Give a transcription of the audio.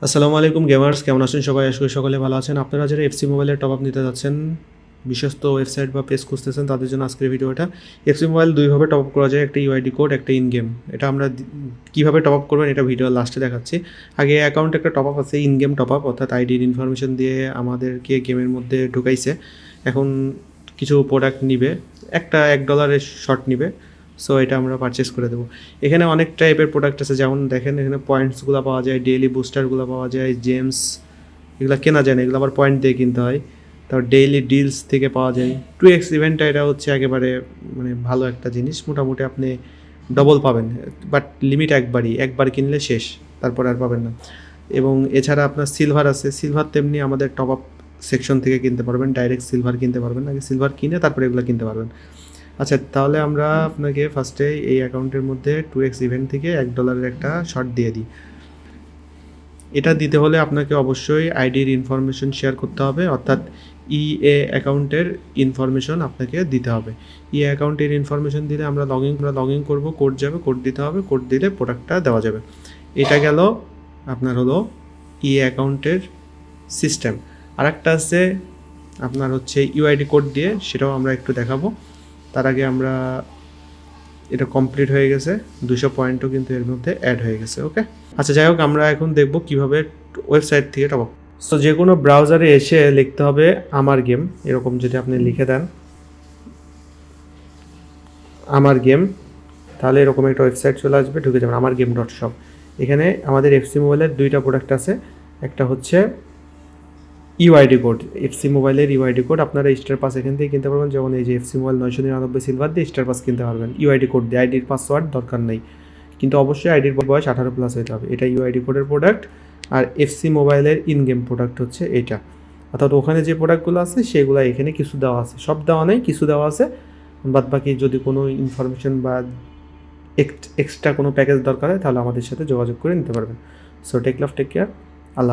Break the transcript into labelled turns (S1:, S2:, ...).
S1: আসসালামু আলাইকুম গেমার্স, কেমন আছেন সবাই? আশা করি সকলে ভালো আছেন। আপনারা যারা এফসি মোবাইলের টপ আপ নিতে যাচ্ছেন, বিশ্বস্ত ওয়েবসাইট বা পেজ খুঁজতেছেন, তাদের জন্য আজকের ভিডিওটা। এফসি মোবাইল দুইভাবে টপ আপ করা যায়, একটা ইউআইডি কোড, একটা ইন গেম। এটা আমরা কীভাবে টপ আপ করবেন এটা ভিডিও লাস্টে দেখাচ্ছি। আগে অ্যাকাউন্টে একটা টপ আপ আছে, ইন গেম টপ আপ, অর্থাৎ আইডির ইনফরমেশন দিয়ে আমাদেরকে গেমের মধ্যে ঢুকাইছে। এখন কিছু প্রোডাক্ট নিবে, একটা $1 শর্ট নিবে, সো এটা আমরা পারচেস করে দেবো। এখানে অনেক টাইপের প্রোডাক্ট আছে, যেমন দেখেন এখানে পয়েন্টসগুলো পাওয়া যায়, ডেইলি বুস্টারগুলো পাওয়া যায়, জেমস এগুলো কেনা যায় না, এগুলো আবার পয়েন্ট দিয়ে কিনতে হয়। তারপর ডেইলি ডিলস থেকে পাওয়া যায় 2x ইভেন্টটা, এটা হচ্ছে একেবারে মানে ভালো একটা জিনিস, মোটামুটি আপনি ডবল পাবেন, বাট লিমিট একবার কিনলে শেষ, তারপর আর পাবেন না। এবং এছাড়া আপনার সিলভার আছে, সিলভার তেমনি আমাদের টপ আপ সেকশন থেকে কিনতে পারবেন, ডাইরেক্ট সিলভার কিনতে পারবেন, আগে সিলভার কিনে তারপরে এগুলো কিনতে পারবেন। আচ্ছা, তাহলে আমরা আপনাকে ফার্স্টে এই অ্যাকাউন্টের মধ্যে 2x ইভেন্ট থেকে $1 একটা শর্ট দিয়ে দিই। এটা দিতে হলে আপনাকে অবশ্যই আইডির ইনফরমেশন শেয়ার করতে হবে, অর্থাৎ ইএ অ্যাকাউন্টের ইনফরমেশন আপনাকে দিতে হবে। ইএ অ্যাকাউন্টের ইনফরমেশন দিলে আমরা লগ ইন করবো, কোড যাবে, কোড দিতে হবে, কোড দিলে প্রোডাক্টটা দেওয়া যাবে। এটা গেল আপনার হলো ইএ অ্যাকাউন্টের সিস্টেম। আর একটা আছে আপনার হচ্ছে ইউআইডি কোড দিয়ে, সেটাও আমরা একটু দেখাবো। তার আগে আমরা এটা কমপ্লিট হয়ে গেছে, 200 পয়েন্টও কিন্তু এর মধ্যে অ্যাড হয়ে গেছে। ওকে, আচ্ছা যাই হোক, আমরা এখন দেখব কিভাবে ওয়েবসাইট থেকে টপ আপ। সো যে কোনো ব্রাউজারে এসে লিখতে হবে আমার গেম, এরকম যদি আপনি লিখে দেন আমার গেম, তাহলে এরকম একটা ওয়েবসাইট চলে আসবে, ঢুকে যাবেন আমার গেম .shop। এখানে আমাদের এফসি মোবাইলের দুইটা প্রোডাক্ট আছে, একটা হচ্ছে ইউআইডি কোড, এফসি মোবাইলের ইউআইডি কোড আপনারা স্টার পাস এখান থেকে কিনতে পারবেন। যেমন এই যে এফসি মোবাইল 999 সিলভার দিয়ে স্টার পাস কিনতে পারবেন ইউআইডি কোড দিয়ে, আইডির পাসওয়ার্ড দরকার নেই, কিন্তু অবশ্যই আইডির বয়স 18+ হতে হবে। এটা ইউআইডি কোডের প্রোডাক্ট। আর এফসি মোবাইলের ইন গেম প্রোডাক্ট হচ্ছে এটা, অর্থাৎ ওখানে যে প্রোডাক্টগুলো আছে সেগুলো এখানে কিছু দেওয়া আছে, সব দেওয়া নেই, কিছু দেওয়া আছে। বাদ বাকি যদি কোনো ইনফরমেশন বা এক্সট্রা কোনো প্যাকেজ দরকার হয় তাহলে আমাদের সাথে যোগাযোগ করে নিতে পারবেন। সো টেক লাভ, টেক কেয়ার, আল্লাহ হাফেজ।